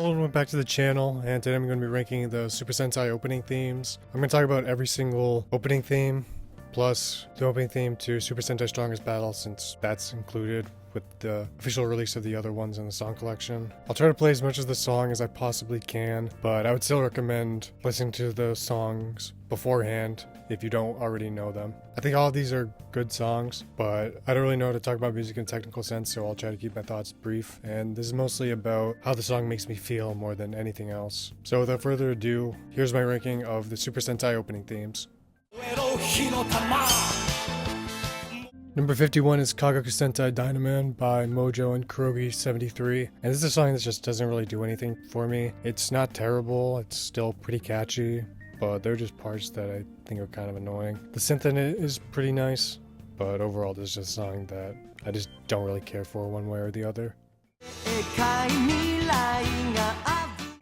Hello and welcome back to the channel, and today I'm going to be ranking the Super Sentai opening themes. I'm going to talk about every single opening theme, plus the opening theme to Super Sentai Strongest Battle, since that's included with the official release of the other ones in the song collection. I'll try to play as much of the song as I possibly can, but I would still recommend listening to the songs beforehand if you don't already know them. I think all of these are good songs, but I don't really know how to talk about music in a technical sense, so I'll try to keep my thoughts brief, and this is mostly about how the song makes me feel more than anything else. So without further ado, here's my ranking of the Super Sentai opening themes. Number 51 is Kagaku Sentai Dynaman by Mojo and Kurogi73, and this is a song that just doesn't really do anything for me. It's not terrible, it's still pretty catchy, but there are just parts that I think are kind of annoying. The synth in it is pretty nice, but overall this is just a song that I just don't really care for one way or the other.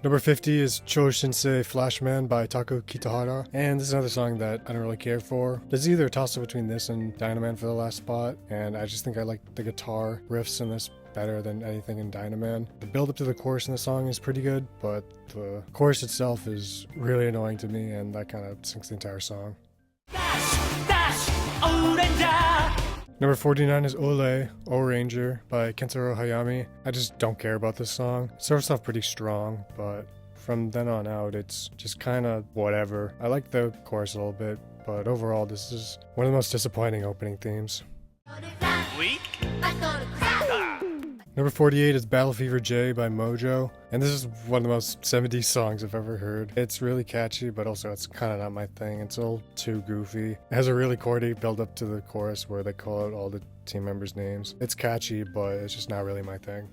Number 50 is Chō-Shinsei Flashman by Taku Kitahara, and this is another song that I don't really care for. There's either a toss-up between this and Dynaman for the last spot, and I just think I like the guitar riffs in this better than anything in Dynaman. The build-up to the chorus in the song is pretty good, but the chorus itself is really annoying to me, and that kind of sinks the entire song. Number 49 is Ole, O-Ranger by Kentaro Hayami. I just don't care about this song. It starts off pretty strong, but from then on out, it's just kind of whatever. I like the chorus a little bit, but overall, this is one of the most disappointing opening themes. Number 48 is Battle Fever J by Mojo, and this is one of the most 70s songs I've ever heard. It's really catchy, but also it's kind of not my thing. It's a little too goofy. It has a really corny build up to the chorus where they call out all the team members' names. It's catchy, but it's just not really my thing.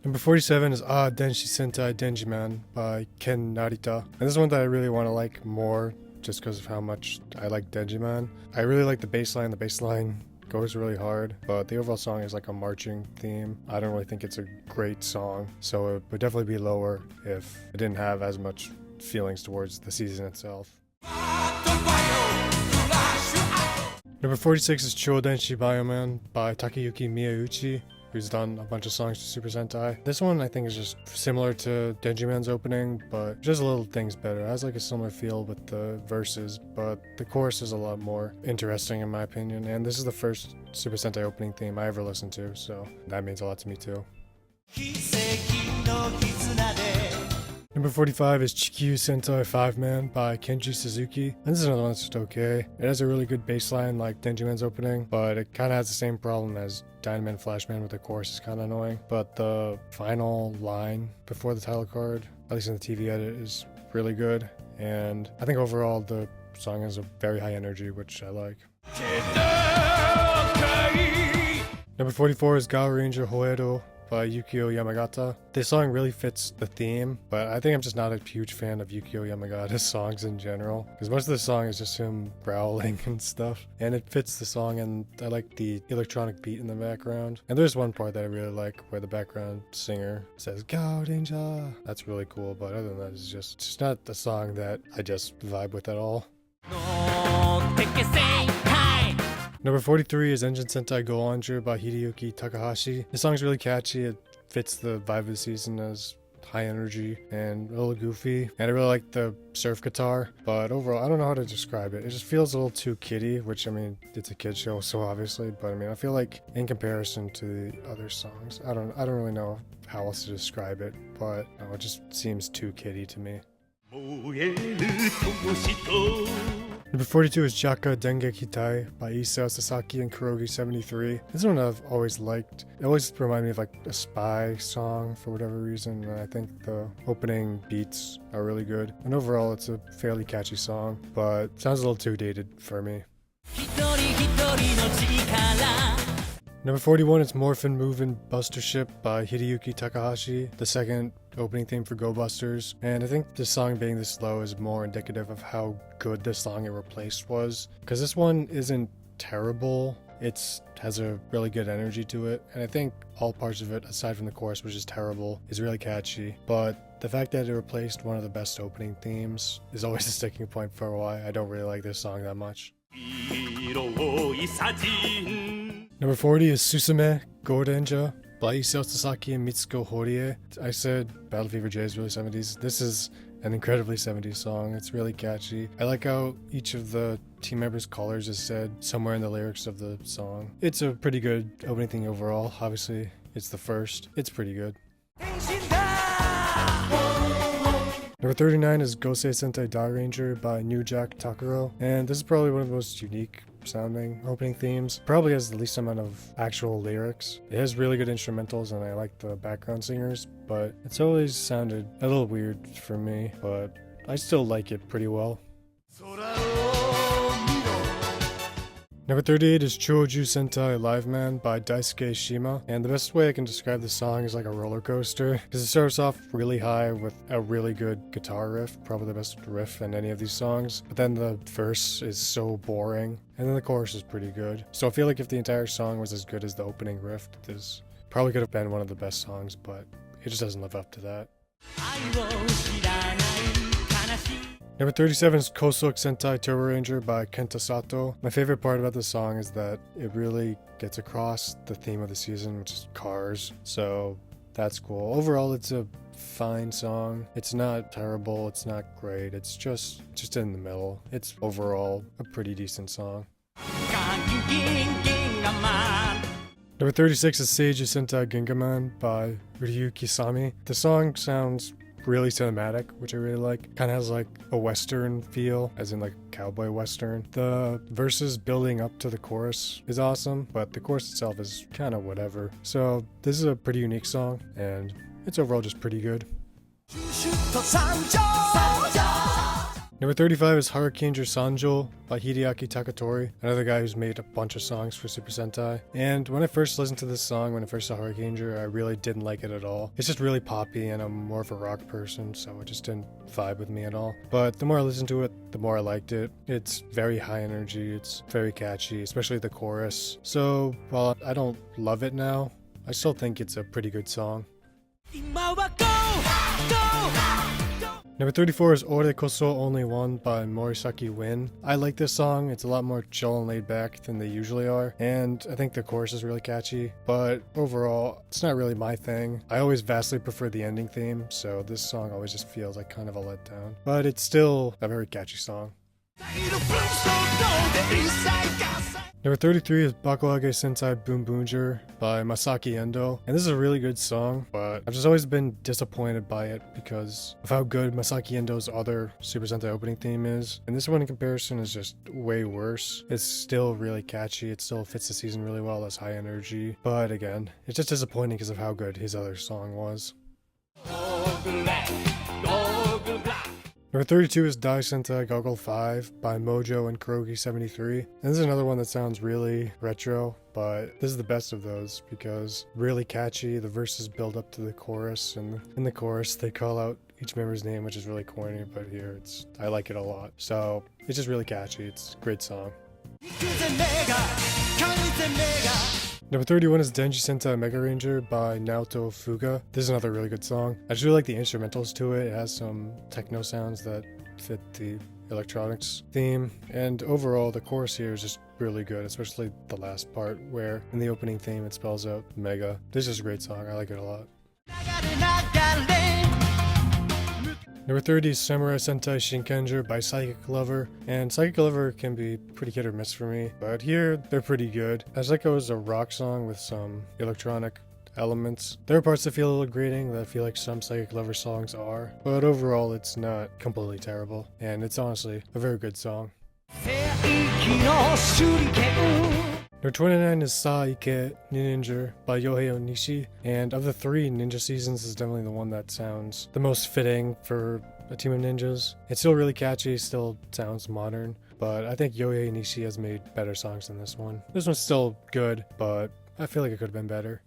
Number 47 is Denshi Sentai Denjiman by Ken Narita, and this is one that I really want to like more just because of how much I like Denjiman. I really like the bass line. The bass line goes really hard, but the overall song is like a marching theme. I don't really think it's a great song, so it would definitely be lower if it didn't have as much feelings towards the season itself. Number 46 is Chodenshi Bioman by Takeyuki Miyauchi, who's done a bunch of songs to Super Sentai. This one I think is just similar to Denjiman's opening, but just a little things better. It has like a similar feel with the verses, but the chorus is a lot more interesting in my opinion, and this is the first Super Sentai opening theme I ever listened to, so that means a lot to me too. Number 45 is Chikyu Sentai 5-Man by Kenji Suzuki, and this is another one that's just okay. It has a really good bass line like Denjiman's opening, but it kind of has the same problem as Dynaman Flashman with the chorus is kind of annoying. But the final line before the title card, at least in the TV edit, is really good, and I think overall the song has a very high energy, which I like. Number 44 is Gao Ranger Hoedo by Yukio Yamagata. This song really fits the theme, but I think I'm just not a huge fan of Yukio Yamagata's songs in general, because most of the song is just him growling and stuff, and it fits the song, and I like the electronic beat in the background. And there's one part that I really like where the background singer says Gao Ranger. That's really cool, but other than that, it's just not the song that I just vibe with at all. Number 43 is Engine Sentai Go Onju by Hideyuki Takahashi. This song's really catchy. It fits the vibe of the season as high energy and a little goofy. And I really like the surf guitar, but overall, I don't know how to describe it. It just feels a little too kiddie, which I mean, it's a kid show, so obviously, but I mean, I feel like in comparison to the other songs, I don't really know how else to describe it, but it just seems too kiddie to me. Number 42 is Jaka Dengekitai by Isao Sasaki and Kurogi73. This one I've always liked. It always reminds me of like a spy song for whatever reason, and I think the opening beats are really good. And overall, it's a fairly catchy song, but it sounds a little too dated for me. Number 41 is Morphin Movin' Buster Ship by Hideyuki Takahashi, the second opening theme for Go Busters, and I think this song being this low is more indicative of how good the song it replaced was, because this one isn't terrible, it has a really good energy to it, and I think all parts of it, aside from the chorus which is terrible, is really catchy, but the fact that it replaced one of the best opening themes is always a sticking point for why I don't really like this song that much. Number 40 is Susume Gorenja by Isao Sasaki and Mitsuko Horie. I said Battle Fever J is really 70s. This is an incredibly 70s song. It's really catchy. I like how each of the team members' colors is said somewhere in the lyrics of the song. It's a pretty good opening thing overall. Obviously, it's the first. It's pretty good. Number 39 is Gosei Sentai Dairanger by New Jack Takuro, and this is probably one of the most unique sounding opening themes. Probably has the least amount of actual lyrics. It has really good instrumentals and I like the background singers, but it's always sounded a little weird for me, but I still like it pretty well. Number 38 is Choju Sentai Live Man by Daisuke Shima, and the best way I can describe the song is like a roller coaster, because it starts off really high with a really good guitar riff, probably the best riff in any of these songs, but then the verse is so boring, and then the chorus is pretty good. So I feel like if the entire song was as good as the opening riff, this probably could have been one of the best songs, but it just doesn't live up to that. Number 37 is Kosoku Sentai Turbo Ranger by Kenta Sato. My favorite part about this song is that it really gets across the theme of the season, which is cars. So that's cool. Overall, it's a fine song. It's not terrible. It's not great. It's just in the middle. It's overall a pretty decent song. Number 36 is Seiji Sentai Gingaman by Ryu Kisami. The song sounds really cinematic, which I really like. Kind of has like a western feel, as in like cowboy western. The verses building up to the chorus is awesome, but the chorus itself is kind of whatever. So this is a pretty unique song, and it's overall just pretty good. Number 35 is Hurricaneer Sanjo by Hideaki Takatori, another guy who's made a bunch of songs for Super Sentai. And when I first listened to this song, when I first saw Hurricaneer, I really didn't like it at all. It's just really poppy, and I'm more of a rock person, so it just didn't vibe with me at all. But the more I listened to it, the more I liked it. It's very high energy, it's very catchy, especially the chorus. So while I don't love it now, I still think it's a pretty good song. Number 34 is Ore Koso Only One by Morisaki Win. I like this song. It's a lot more chill and laid back than they usually are, and I think the chorus is really catchy, but overall, it's not really my thing. I always vastly prefer the ending theme, so this song always just feels like kind of a letdown, but it's still a very catchy song. Number 33 is Bakuage Sentai Boom Boomger by Masaki Endo, and this is a really good song, but I've just always been disappointed by it because of how good Masaki Endo's other Super Sentai opening theme is, and this one in comparison is just way worse. It's still really catchy, it still fits the season really well, has high energy, but again, it's just disappointing because of how good his other song was. Number 32 is Dai Sentai Goggle 5 by Mojo and Kurogi73. And this is another one that sounds really retro, but this is the best of those because really catchy, the verses build up to the chorus, and in the chorus they call out each member's name, which is really corny, but here I like it a lot. So it's just really catchy, it's a great song. Number 31 is Denji Sentai Mega Ranger by Naoto Fuga. This is another really good song. I just really like the instrumentals to it. It has some techno sounds that fit the electronics theme. And overall, the chorus here is just really good, especially the last part where in the opening theme it spells out Mega. This is a great song. I like it a lot. Number 30 is Samurai Sentai Shinkenger by Psychic Lover, and Psychic Lover can be pretty hit or miss for me, but here they're pretty good. Psycho is a rock song with some electronic elements. There are parts that feel a little grating that I feel like some Psychic Lover songs are, but overall it's not completely terrible, and it's honestly a very good song. Number 29 is Saike Ninja by Yohei Onishi, and of the three, Ninja Seasons is definitely the one that sounds the most fitting for a team of ninjas. It's still really catchy, still sounds modern, but I think Yohei Onishi has made better songs than this one. This one's still good, but I feel like it could have been better.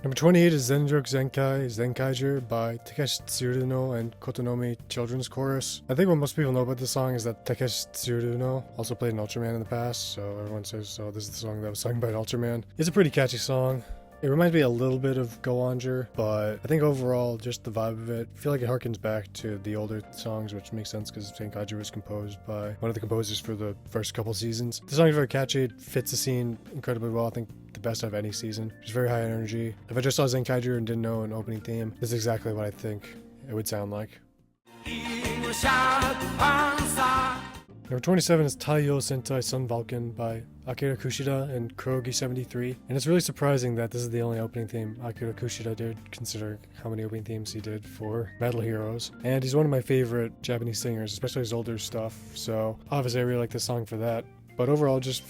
Number 28 is Zenroku Zenkai Zenkaiger by Takeshi Tsuruno and Kotonomi Children's Chorus. I think what most people know about this song is that Takeshi Tsuruno also played an Ultraman in the past, so everyone says, so this is the song that was sung by an Ultraman. It's a pretty catchy song. It reminds me a little bit of Go Onger, but I think overall, just the vibe of it, I feel like it harkens back to the older songs, which makes sense because Senkaijo was composed by one of the composers for the first couple seasons. The song is very catchy, it fits the scene incredibly well, I think the best out of any season. It's very high energy. If I just saw Senkaijo and didn't know an opening theme, this is exactly what I think it would sound like. Number 27 is Taiyo Sentai Sun Vulcan by Akira Kushida and Kurogi73. And it's really surprising that this is the only opening theme Akira Kushida did, considering how many opening themes he did for Metal Heroes. And he's one of my favorite Japanese singers, especially his older stuff. So obviously I really like this song for that. But overall, it just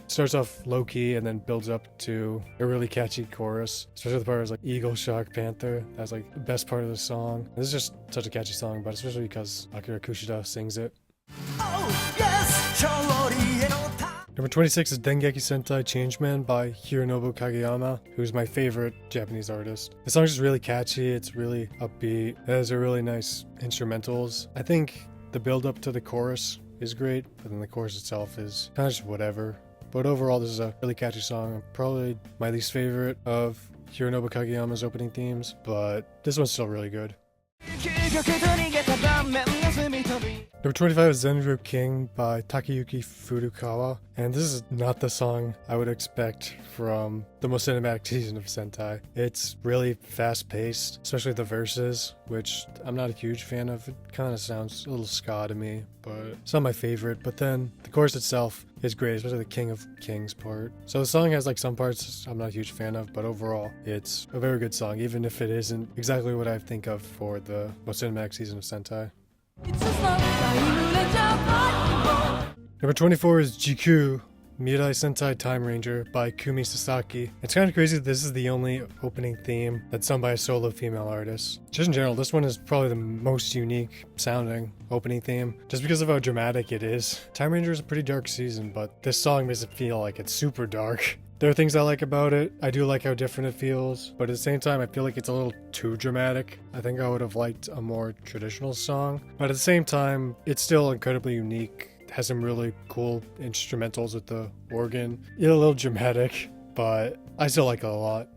starts off low-key and then builds up to a really catchy chorus. Especially the part is like Eagle, Shark, Panther. That's like the best part of the song. This is just such a catchy song, but especially because Akira Kushida sings it. Oh, yes. Number 26 is Dengeki Sentai Changeman by Hironobu Kageyama, who's my favorite Japanese artist. The song's just really catchy, it's really upbeat, it has a really nice instrumentals. I think the build up to the chorus is great, but then the chorus itself is kind of just whatever. But overall, this is a really catchy song, probably my least favorite of Hironobu Kageyama's opening themes, but this one's still really good. Number 25 is Zenru King by Takayuki Furukawa, and this is not the song I would expect from the most cinematic season of Sentai. It's really fast-paced, especially the verses, which I'm not a huge fan of. It kind of sounds a little ska to me, but it's not my favorite. But then the chorus itself is great, especially the King of Kings part. So the song has like some parts I'm not a huge fan of, but overall it's a very good song, even if it isn't exactly what I think of for the most cinematic season of Sentai. Number 24 is GQ Mirai Sentai Time Ranger by Kumi Sasaki. It's kind of crazy that this is the only opening theme that's sung by a solo female artist. Just in general, this one is probably the most unique sounding opening theme, just because of how dramatic it is. Time Ranger is a pretty dark season, but this song makes it feel like it's super dark. There are things I like about it. I do like how different it feels, but at the same time I feel like it's a little too dramatic. I think I would have liked a more traditional song, but at the same time it's still incredibly unique. It has some really cool instrumentals with the organ. It's a little dramatic, but I still like it a lot.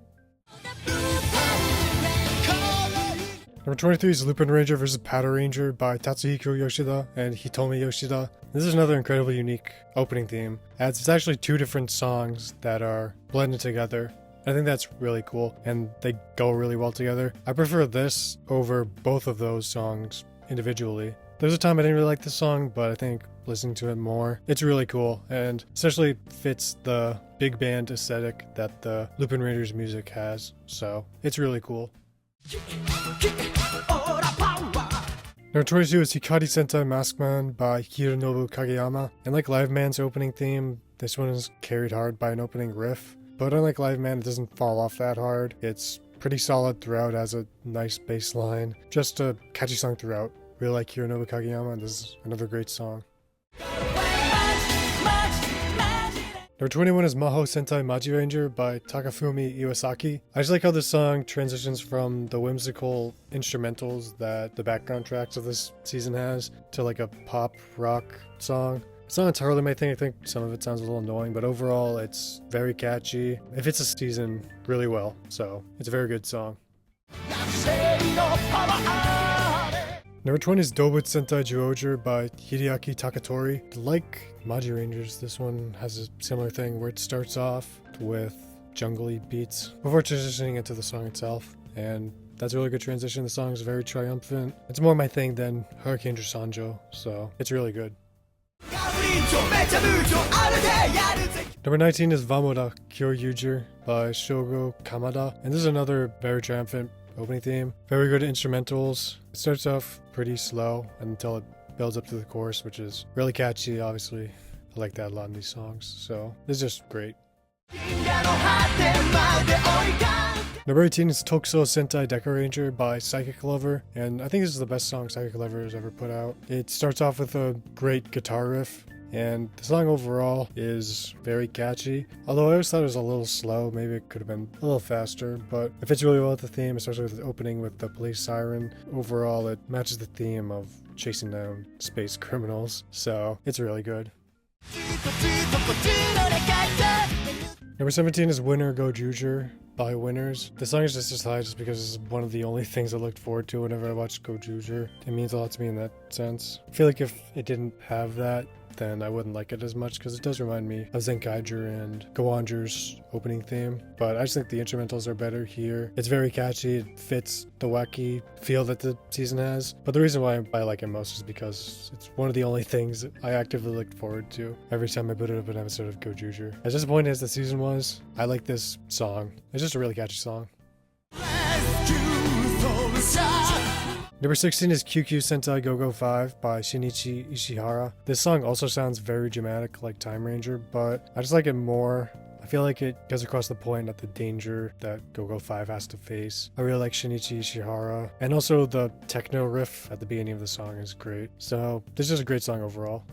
Number 23 is Lupin Ranger vs. Powder Ranger by Tatsuhiko Yoshida and Hitomi Yoshida. This is another incredibly unique opening theme, as it's actually two different songs that are blended together. I think that's really cool, and they go really well together. I prefer this over both of those songs individually. There was a time I didn't really like this song, but I think listening to it more, it's really cool, and especially fits the big band aesthetic that the Lupin Rangers music has, so it's really cool. Number 22 is Hikari Sentai Maskman by Hironobu Kageyama. And like Live Man's opening theme, this one is carried hard by an opening riff. But unlike Live Man, it doesn't fall off that hard. It's pretty solid throughout, has a nice bass line. Just a catchy song throughout. Really like Hironobu Kageyama, and this is another great song. Number 21 is Maho Sentai Maji Ranger by Takafumi Iwasaki. I just like how this song transitions from the whimsical instrumentals that the background tracks of this season has to like a pop rock song. It's not entirely my thing. I think some of it sounds a little annoying, but overall it's very catchy. It fits the season really well, so it's a very good song. Number 20 is Dobutsu Sentai Zyuohger by Hideaki Takatori. Like Maji Rangers, this one has a similar thing where it starts off with jungly beats before transitioning into the song itself, and that's a really good transition. The song is very triumphant. It's more my thing than Hurricane Sanjo, so it's really good. Number 19 is Vamoda Kyoryuger by Shogo Kamada, and this is another very triumphant opening theme. Very good instrumentals. It starts off pretty slow until it builds up to the chorus, which is really catchy, obviously. I like that a lot in these songs, so this is just great. Number 18 is Tokuso Sentai Deca Ranger by Psychic Lover, and I think this is the best song Psychic Lover has ever put out. It starts off with a great guitar riff, and the song overall is very catchy. Although I always thought it was a little slow, maybe it could have been a little faster, but it fits really well with the theme, especially with the opening with the police siren. Overall, it matches the theme of chasing down space criminals, so it's really good. Number 17 is Winner Go Juger by Winners. The song is just high just because it's one of the only things I looked forward to whenever I watched Gojuju. It means a lot to me in that sense. I feel like if it didn't have that, then I wouldn't like it as much because it does remind me of Zenkaiger and Gowanger's opening theme. But I just think the instrumentals are better here. It's very catchy. It fits the wacky feel that the season has. But the reason why I like it most is because it's one of the only things I actively looked forward to every time I booted up an episode of Gojuju. As disappointing as the season was, I like this song. It's just a really catchy song. Number 16 is QQ Sentai Go-Go 5 by Shinichi Ishihara. This song also sounds very dramatic like Time Ranger, but I just like it more. I feel like it goes across the point at the danger that Go-Go 5 has to face. I really like Shinichi Ishihara, and also the techno riff at the beginning of the song is great. So this is a great song overall.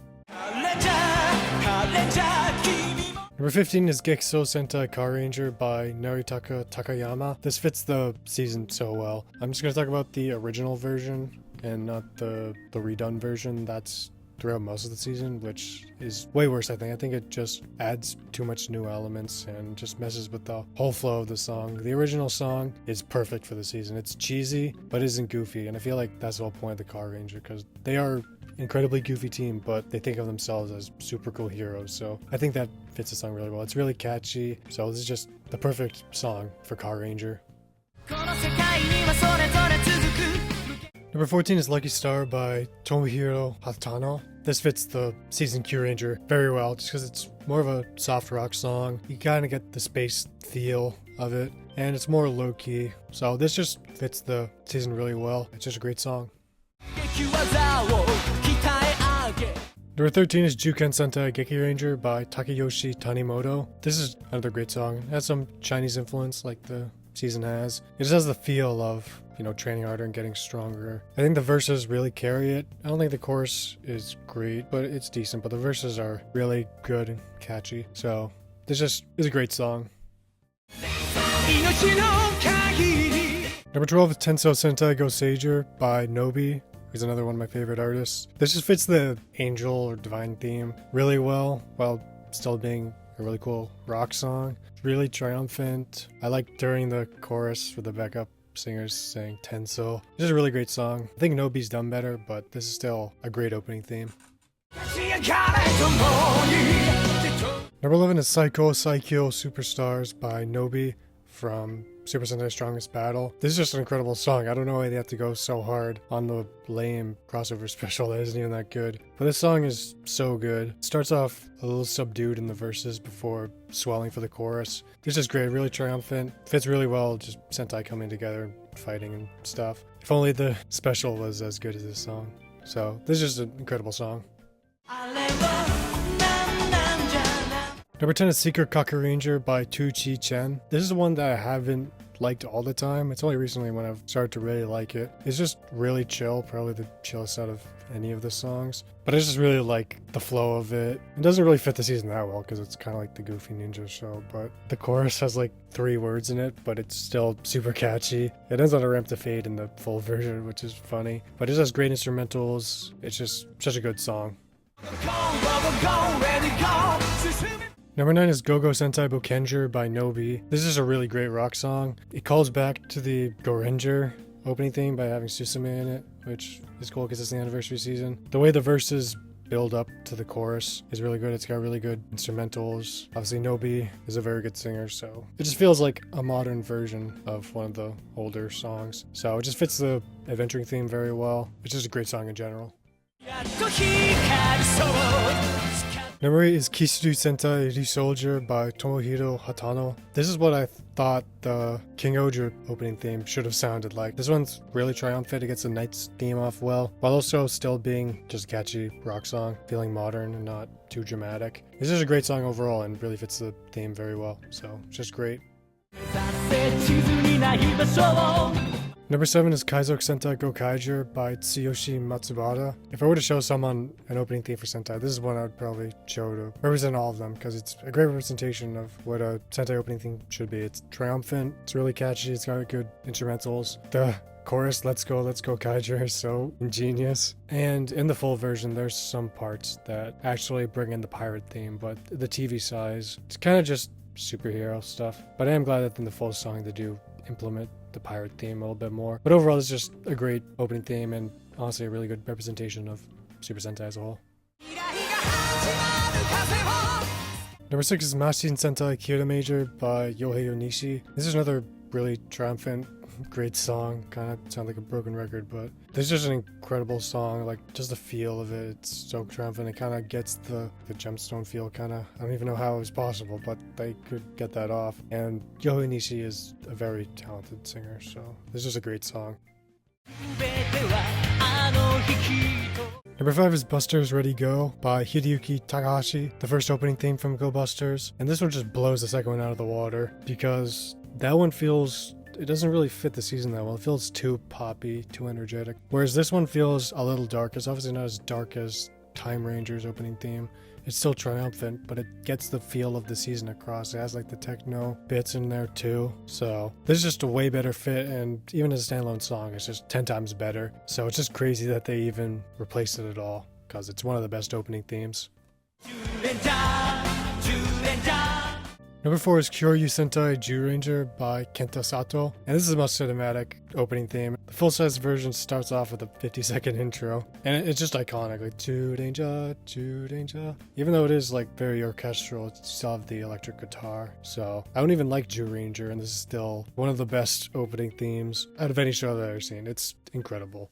Number 15 is Gekso Sentai Car Ranger by Naritaka Takayama. This fits the season so well. I'm just going to talk about the original version and not the redone version that's throughout most of the season, which is way worse, I think. I think it just adds too much new elements and just messes with the whole flow of the song. The original song is perfect for the season. It's cheesy, but isn't goofy, and I feel like that's the whole point of the Car Ranger, because they are incredibly goofy team, but they think of themselves as super cool heroes. So I think that fits the song really well. It's really catchy. So this is just the perfect song for Car Ranger. Number 14 is Lucky Star by Tomohiro Hatano. This fits the season Q Ranger very well just because it's more of a soft rock song. You kind of get the space feel of it, and it's more low-key. So this just fits the season really well. It's just a great song. Number 13 is Juken Sentai Geki Ranger by Takeyoshi Tanimoto. This is another great song. It has some Chinese influence like the season has. It just has the feel of, training harder and getting stronger. I think the verses really carry it. I don't think the chorus is great, but it's decent. But the verses are really good and catchy. So this just is a great song. Number 12 is Tenso Sentai Go Seiger by Nobi. He's another one of my favorite artists. This just fits the angel or divine theme really well, while still being a really cool rock song. It's really triumphant. I like during the chorus for the backup singers saying Tenso. This is a really great song. I think Nobi's done better, but this is still a great opening theme. Number 11 is Psycho Saikyo Superstars by Nobi from Super Sentai Strongest Battle. This is just an incredible song. I don't know why they have to go so hard on the lame crossover special that isn't even that good. But this song is so good. It starts off a little subdued in the verses before swelling for the chorus. This is great, really triumphant. Fits really well, just Sentai coming together, fighting and stuff. If only the special was as good as this song. So this is just an incredible song. Number 10 is Secret Kaku Ranger by Tu Chi Chen. This is one that I haven't liked all the time. It's only recently when I've started to really like it. It's just really chill, probably the chillest out of any of the songs. But I just really like the flow of it. It doesn't really fit the season that well because it's kind of like the Goofy Ninja show, but the chorus has like 3 words in it, but it's still super catchy. It ends on a ramp to fade in the full version, which is funny. But it has great instrumentals. It's just such a good song. Number 9 is Go-Go Sentai Bokenger by Nobi. This is a really great rock song. It calls back to the Goranger opening theme by having Susume in it, which is cool because it's the anniversary season. The way the verses build up to the chorus is really good. It's got really good instrumentals. Obviously Nobi is a very good singer, so it just feels like a modern version of one of the older songs. So it just fits the adventuring theme very well. It's just a great song in general. Number 8 is Kishiru Sentai Ryusoldier by Tomohiro Hatano. This is what I thought the King Oger opening theme should have sounded like. This one's really triumphant. It gets the Knight's theme off well, while also still being just a catchy rock song, feeling modern and not too dramatic. This is a great song overall and really fits the theme very well, so it's just great. Number 7 is Kaizoku Sentai Go Kaiger by Tsuyoshi Matsubara. If I were to show someone an opening theme for Sentai, this is one I would probably show to represent all of them because it's a great representation of what a Sentai opening theme should be. It's triumphant, it's really catchy, it's got good instrumentals. The chorus, let's go Kaiger, is so ingenious. And in the full version, there's some parts that actually bring in the pirate theme, but the TV size, it's kind of just superhero stuff. But I am glad that in the full song they do implement the pirate theme a little bit more. But overall, it's just a great opening theme and honestly a really good representation of Super Sentai as a whole. Number 6 is Machine Sentai Kyoto Major by Yohei Onishi. This is another really triumphant, great song. Kind of sound like a broken record, but this is just an incredible song. Like, just the feel of it, it's so triumphant. It kind of gets the gemstone feel, kind of. I don't even know how it was possible, but they could get that off. And Yohei Onishi is a very talented singer, so this is a great song. Number 5 is Busters Ready Go by Hideyuki Takahashi, the first opening theme from Go Busters. And this one just blows the second one out of the water because that one feels, it doesn't really fit the season that well. It feels too poppy, too energetic. Whereas this one feels a little dark. It's obviously not as dark as Time Ranger's opening theme. It's still triumphant, but it gets the feel of the season across. It has like the techno bits in there too. So this is just a way better fit, and even as a standalone song, it's just 10 times better. So it's just crazy that they even replaced it at all, because it's one of the best opening themes. Number 4 is Kyoryu Sentai Ranger by Kenta Sato, and this is the most cinematic opening theme. The full-size version starts off with a 50-second intro, and it's just iconic, like Danger. Even though it is like very orchestral, it still have the electric guitar. So I don't even like Ranger, and this is still one of the best opening themes out of any show that I've ever seen. It's incredible.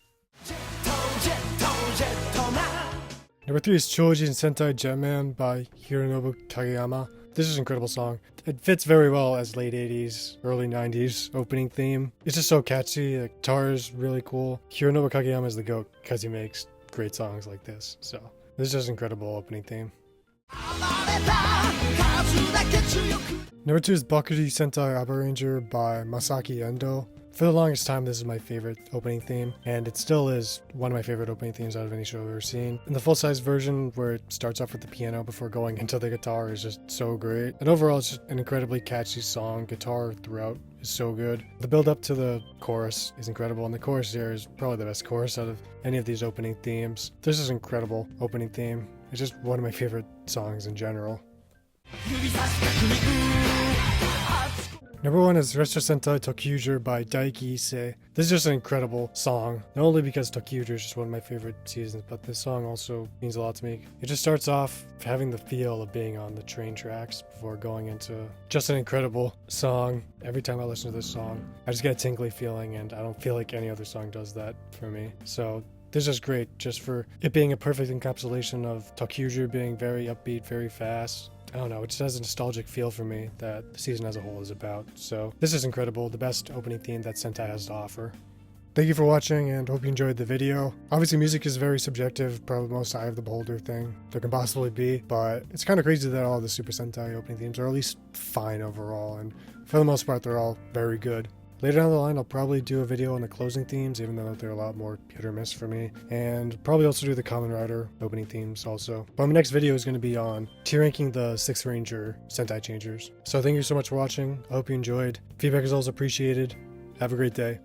Number 3 is Chojin Sentai Jetman by Hironobu Kageyama. This is an incredible song. It fits very well as late 80s, early 90s opening theme. It's just so catchy. The guitar is really cool. Hironobu Kageyama is the GOAT because he makes great songs like this. So this is just an incredible opening theme. Number 2 is Bakuri Sentai Aba Ranger by Masaki Endo. For the longest time, this is my favorite opening theme, and it still is one of my favorite opening themes out of any show I've ever seen. And the full-size version, where it starts off with the piano before going into the guitar, is just so great. And overall, it's just an incredibly catchy song. Guitar throughout is so good. The build-up to the chorus is incredible, and the chorus here is probably the best chorus out of any of these opening themes. This is an incredible opening theme. It's just one of my favorite songs in general. Number 1 is Retro Sentai Tokyuger by Daiki Issei. This is just an incredible song, not only because Tokyuger is just one of my favorite seasons, but this song also means a lot to me. It just starts off having the feel of being on the train tracks before going into just an incredible song. Every time I listen to this song, I just get a tingly feeling, and I don't feel like any other song does that for me. So this is great, just for it being a perfect encapsulation of Tokyuger being very upbeat, very fast. I don't know, it just has a nostalgic feel for me that the season as a whole is about. So this is incredible, the best opening theme that Sentai has to offer. Thank you for watching, and hope you enjoyed the video. Obviously, music is very subjective, probably the most eye of the beholder thing there can possibly be, but it's kind of crazy that all the Super Sentai opening themes are at least fine overall, and for the most part, they're all very good. Later down the line, I'll probably do a video on the closing themes, even though they're a lot more hit or miss for me. And probably also do the Kamen Rider opening themes also. But my next video is going to be on tier ranking the 6th Ranger Sentai Changers. So thank you so much for watching. I hope you enjoyed. Feedback is always appreciated. Have a great day.